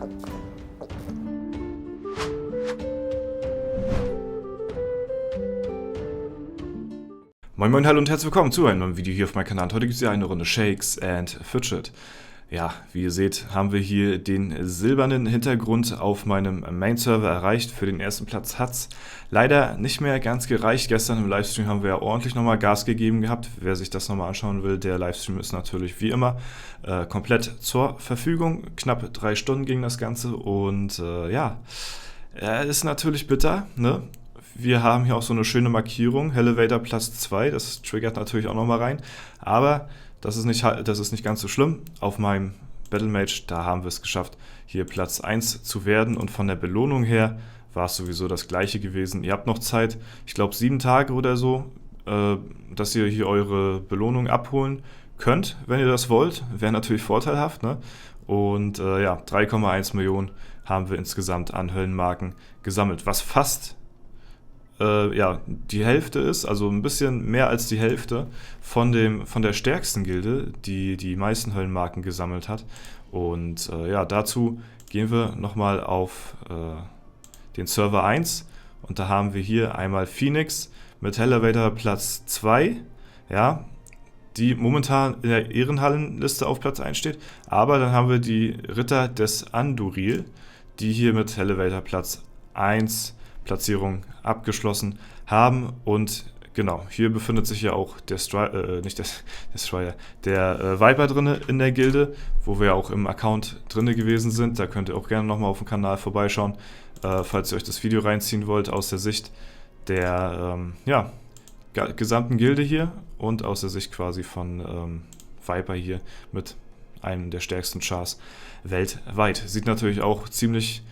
Moin Moin, hallo und herzlich willkommen zu einem neuen Video hier auf meinem Kanal. Heute gibt es ja eine Runde Shakes and Fidget. Ja, wie ihr seht, haben wir hier den silbernen Hintergrund auf meinem Main-Server erreicht. Für den ersten Platz hat es leider nicht mehr ganz gereicht. Gestern im Livestream haben wir ja ordentlich nochmal Gas gegeben gehabt. Wer sich das nochmal anschauen will, der Livestream ist natürlich wie immer komplett zur Verfügung. Knapp 3 Stunden ging das Ganze und ja, ist natürlich bitter, ne? Wir haben hier auch so eine schöne Markierung, Elevator Platz 2, das triggert natürlich auch nochmal rein, aber das ist nicht ganz so schlimm. Auf meinem Battlemage, da haben wir es geschafft, hier Platz 1 zu werden und von der Belohnung her war es sowieso das gleiche gewesen. Ihr habt noch Zeit, ich glaube 7 Tage oder so, dass ihr hier eure Belohnung abholen könnt, wenn ihr das wollt, wäre natürlich vorteilhaft, ne? Und ja, 3,1 Millionen haben wir insgesamt an Höllenmarken gesammelt, was fast ja, die Hälfte ist, also ein bisschen mehr als die Hälfte von der stärksten Gilde, die die meisten Höllenmarken gesammelt hat. Und ja, dazu gehen wir nochmal auf den Server 1 und da haben wir hier einmal Phoenix mit Elevator Platz 2, ja, die momentan in der Ehrenhallenliste auf Platz 1 steht, aber dann haben wir die Ritter des Anduril, die hier mit Elevator Platz 1 Platzierung abgeschlossen haben und genau, hier befindet sich ja auch der der Viper drinne in der Gilde, wo wir auch im Account drinne gewesen sind. Da könnt ihr auch gerne nochmal auf dem Kanal vorbeischauen, falls ihr euch das Video reinziehen wollt aus der Sicht der ja, gesamten Gilde hier und aus der Sicht quasi von Viper hier mit einem der stärksten Chars weltweit. Sieht natürlich auch ziemlich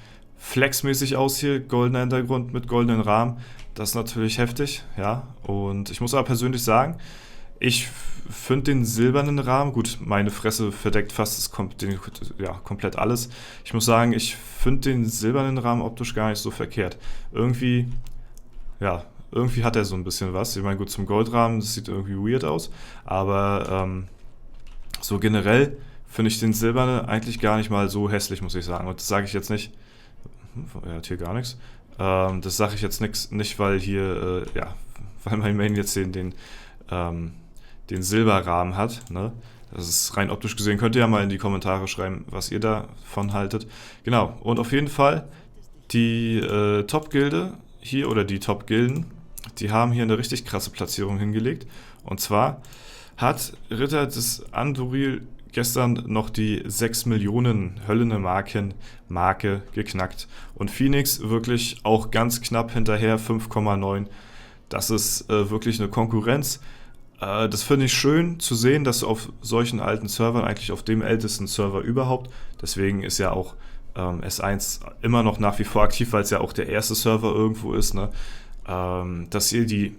flexmäßig aus hier, goldener Hintergrund mit goldenen Rahmen, das ist natürlich heftig, ja, und ich muss aber persönlich sagen, ich finde den silbernen Rahmen, gut, meine Fresse verdeckt fast komplett alles, ich muss sagen, ich finde den silbernen Rahmen optisch gar nicht so verkehrt, irgendwie, ja, irgendwie hat er so ein bisschen was, ich meine, gut, zum Goldrahmen, das sieht irgendwie weird aus, aber so generell finde ich den silbernen eigentlich gar nicht mal so hässlich, muss ich sagen, und das sage ich jetzt nicht, er hat hier gar nichts. Das sage ich jetzt nicht, weil hier, ja, weil mein Main jetzt den Silberrahmen hat. Ne? Das ist rein optisch gesehen. Könnt ihr ja mal in die Kommentare schreiben, was ihr davon haltet. Genau, und auf jeden Fall die Top-Gilde hier oder die Top-Gilden, die haben hier eine richtig krasse Platzierung hingelegt. Und zwar hat Ritter des Anduril gestern noch die 6 Millionen Marke geknackt. Und Phoenix wirklich auch ganz knapp hinterher, 5,9. Das ist wirklich eine Konkurrenz. Das finde ich schön zu sehen, dass auf solchen alten Servern, eigentlich auf dem ältesten Server überhaupt, deswegen ist ja auch S1 immer noch nach wie vor aktiv, weil es ja auch der erste Server irgendwo ist, ne? Dass hier die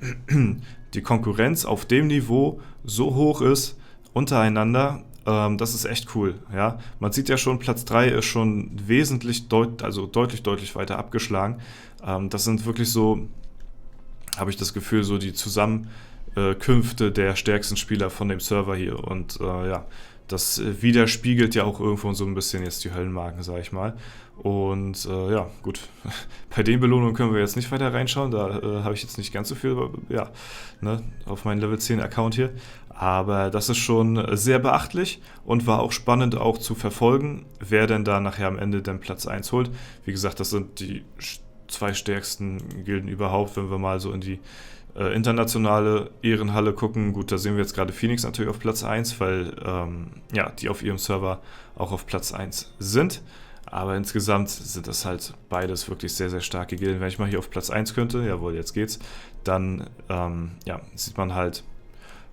Konkurrenz auf dem Niveau so hoch ist untereinander. Das ist echt cool, ja. Man sieht ja schon, Platz 3 ist schon wesentlich, deutlich weiter abgeschlagen. Das sind wirklich so, habe ich das Gefühl, so die Zusammenkünfte der stärksten Spieler von dem Server hier. Und ja, das widerspiegelt ja auch irgendwo so ein bisschen jetzt die Höllenmarken, sag ich mal. Und ja, gut, bei den Belohnungen können wir jetzt nicht weiter reinschauen, da habe ich jetzt nicht ganz so viel, ja, ne, auf meinen Level 10 Account hier. Aber das ist schon sehr beachtlich und war auch spannend auch zu verfolgen, wer denn da nachher am Ende den Platz 1 holt. Wie gesagt, das sind die 2 stärksten Gilden überhaupt, wenn wir mal so in die internationale Ehrenhalle gucken. Gut, da sehen wir jetzt gerade Phoenix natürlich auf Platz 1, weil ja, die auf ihrem Server auch auf Platz 1 sind. Aber insgesamt sind das halt beides wirklich sehr, sehr starke Gilden. Wenn ich mal hier auf Platz 1 könnte, jawohl, jetzt geht's, dann ja, sieht man halt,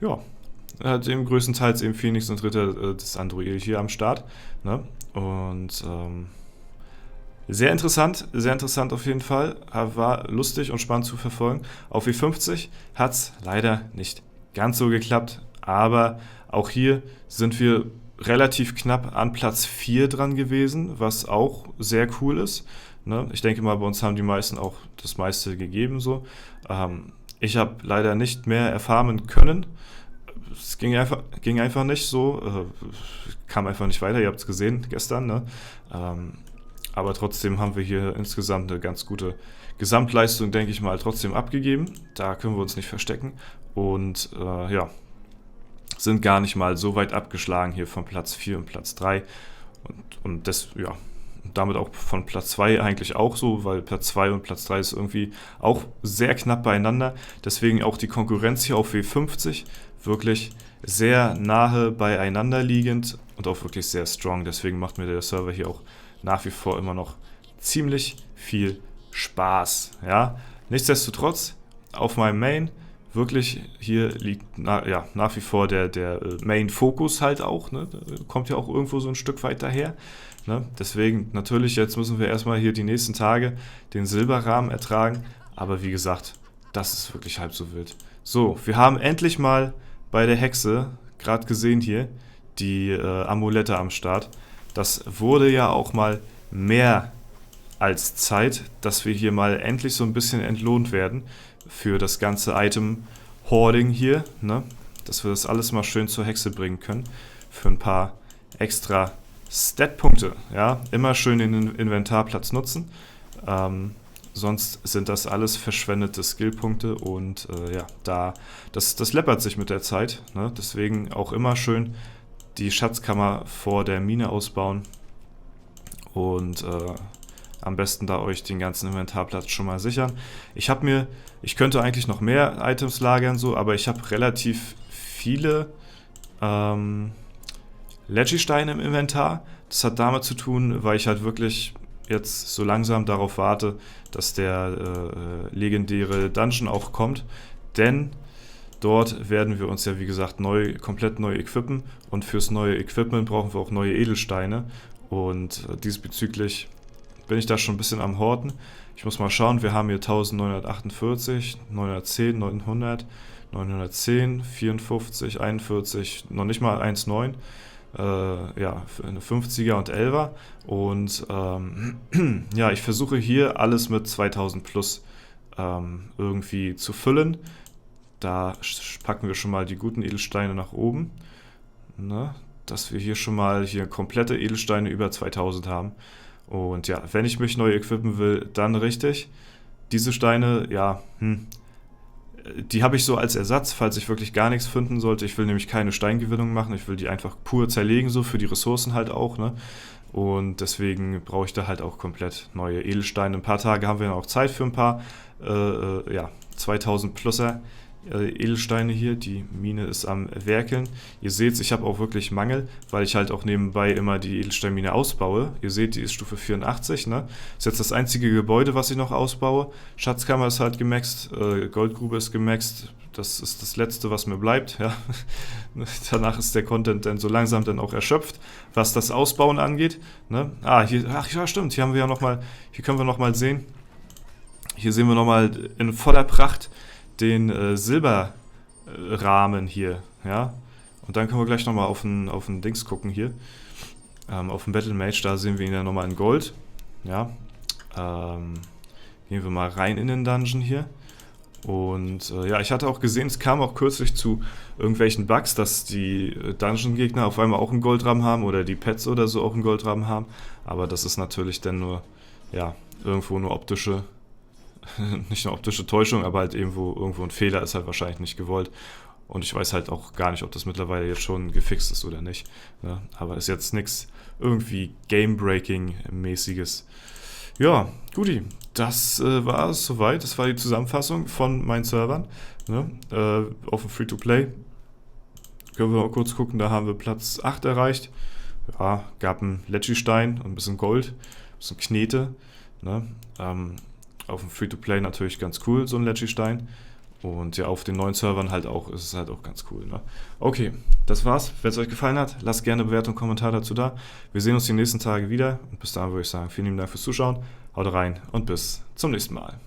ja, eben größtenteils eben Phoenix und Ritter des Anduril hier am Start. Ne? Und sehr interessant auf jeden Fall. War lustig und spannend zu verfolgen. Auf W50 hat es leider nicht ganz so geklappt, aber auch hier sind wir relativ knapp an Platz 4 dran gewesen, was auch sehr cool ist. Ne? Ich denke mal, bei uns haben die meisten auch das meiste gegeben. So. Ich habe leider nicht mehr erfarmen können. Es ging einfach nicht so. Kam einfach nicht weiter, ihr habt es gesehen gestern. Ne? aber trotzdem haben wir hier insgesamt eine ganz gute Gesamtleistung, denke ich mal, trotzdem abgegeben. Da können wir uns nicht verstecken und ja, sind gar nicht mal so weit abgeschlagen hier von Platz 4 und Platz 3 und das, ja, damit auch von Platz 2 eigentlich auch so, weil Platz 2 und Platz 3 ist irgendwie auch sehr knapp beieinander. Deswegen auch die Konkurrenz hier auf W50 wirklich sehr nahe beieinander liegend und auch wirklich sehr strong. Deswegen macht mir der Server hier auch nach wie vor immer noch ziemlich viel Spaß. Ja? Nichtsdestotrotz auf meinem Main wirklich hier liegt nach wie vor der Main-Fokus halt auch. Ne? Kommt ja auch irgendwo so ein Stück weit daher. Ne? Deswegen natürlich, jetzt müssen wir erstmal hier die nächsten Tage den Silberrahmen ertragen. Aber wie gesagt, das ist wirklich halb so wild. So, wir haben endlich mal bei der Hexe, gerade gesehen hier, die Amulette am Start. Das wurde ja auch mal mehr als Zeit, dass wir hier mal endlich so ein bisschen entlohnt werden für das ganze Item-Hoarding hier, ne? Dass wir das alles mal schön zur Hexe bringen können für ein paar extra Stat-Punkte. Ja? Immer schön den Inventarplatz nutzen, sonst sind das alles verschwendete Skillpunkte und ja, das läppert sich mit der Zeit, ne? Deswegen auch immer schön die Schatzkammer vor der Mine ausbauen und am besten da euch den ganzen Inventarplatz schon mal sichern. Ich könnte eigentlich noch mehr Items lagern, so, aber ich habe relativ viele Leggy-Steine im Inventar. Das hat damit zu tun, weil ich halt wirklich jetzt so langsam darauf warte, dass der legendäre Dungeon auch kommt. Denn dort werden wir uns ja, wie gesagt, komplett neu equippen. Und fürs neue Equipment brauchen wir auch neue Edelsteine. Und diesbezüglich bin ich da schon ein bisschen am Horten. Ich muss mal schauen, wir haben hier 1948, 910, 900, 910, 54, 41, noch nicht mal 1,9. Ja, eine 50er und 11er. Und ja, ich versuche hier alles mit 2000 plus irgendwie zu füllen. Da packen wir schon mal die guten Edelsteine nach oben. Ne? Dass wir hier schon mal komplette Edelsteine über 2000 haben. Und ja, wenn ich mich neu equippen will, dann richtig. Diese Steine, ja, die habe ich so als Ersatz, falls ich wirklich gar nichts finden sollte. Ich will nämlich keine Steingewinnung machen, ich will die einfach pur zerlegen, so für die Ressourcen halt auch, ne? Und deswegen brauche ich da halt auch komplett neue Edelsteine. Ein paar Tage haben wir noch Zeit für ein paar, ja, 2000 Pluser Edelsteine hier. Die Mine ist am Werkeln. Ihr seht, ich habe auch wirklich Mangel, weil ich halt auch nebenbei immer die Edelsteinmine ausbaue. Ihr seht, die ist Stufe 84, ne? Ist jetzt das einzige Gebäude, was ich noch ausbaue. Schatzkammer ist halt gemaxt, Goldgrube ist gemaxt. Das ist das Letzte, was mir bleibt, ja. Danach ist der Content dann so langsam dann auch erschöpft, was das Ausbauen angeht, ne? Hier, ach ja, stimmt, hier haben wir ja nochmal, hier können wir nochmal sehen. Hier sehen wir nochmal in voller Pracht den Silberrahmen hier, ja. Und dann können wir gleich nochmal auf den Dings gucken hier. Auf dem Battle Mage, da sehen wir ihn ja nochmal in Gold. Ja. Gehen wir mal rein in den Dungeon hier. Und ja, ich hatte auch gesehen, es kam auch kürzlich zu irgendwelchen Bugs, dass die Dungeon-Gegner auf einmal auch einen Goldrahmen haben oder die Pets oder so auch einen Goldrahmen haben. Aber das ist natürlich dann nur, ja, irgendwo nur optische, nicht nur optische Täuschung, aber halt irgendwo ein Fehler ist halt wahrscheinlich nicht gewollt. Und ich weiß halt auch gar nicht, ob das mittlerweile jetzt schon gefixt ist oder nicht. Ne? Aber ist jetzt nichts irgendwie Game-Breaking-mäßiges. Ja, guti. Das war es soweit. Das war die Zusammenfassung von meinen Servern. Ne? Auf dem Free-to-Play. Können wir mal kurz gucken, da haben wir Platz 8 erreicht. Ja, gab einen Leggy-Stein und ein bisschen Gold, ein bisschen Knete. Ne? Auf dem Free-to-Play natürlich ganz cool, so ein Leggy-Stein. Und ja, auf den neuen Servern halt auch, ist es halt auch ganz cool. Ne? Okay, das war's. Wenn es euch gefallen hat, lasst gerne eine Bewertung und Kommentar dazu da. Wir sehen uns die nächsten Tage wieder. Und bis dahin würde ich sagen, vielen lieben Dank fürs Zuschauen. Haut rein und bis zum nächsten Mal.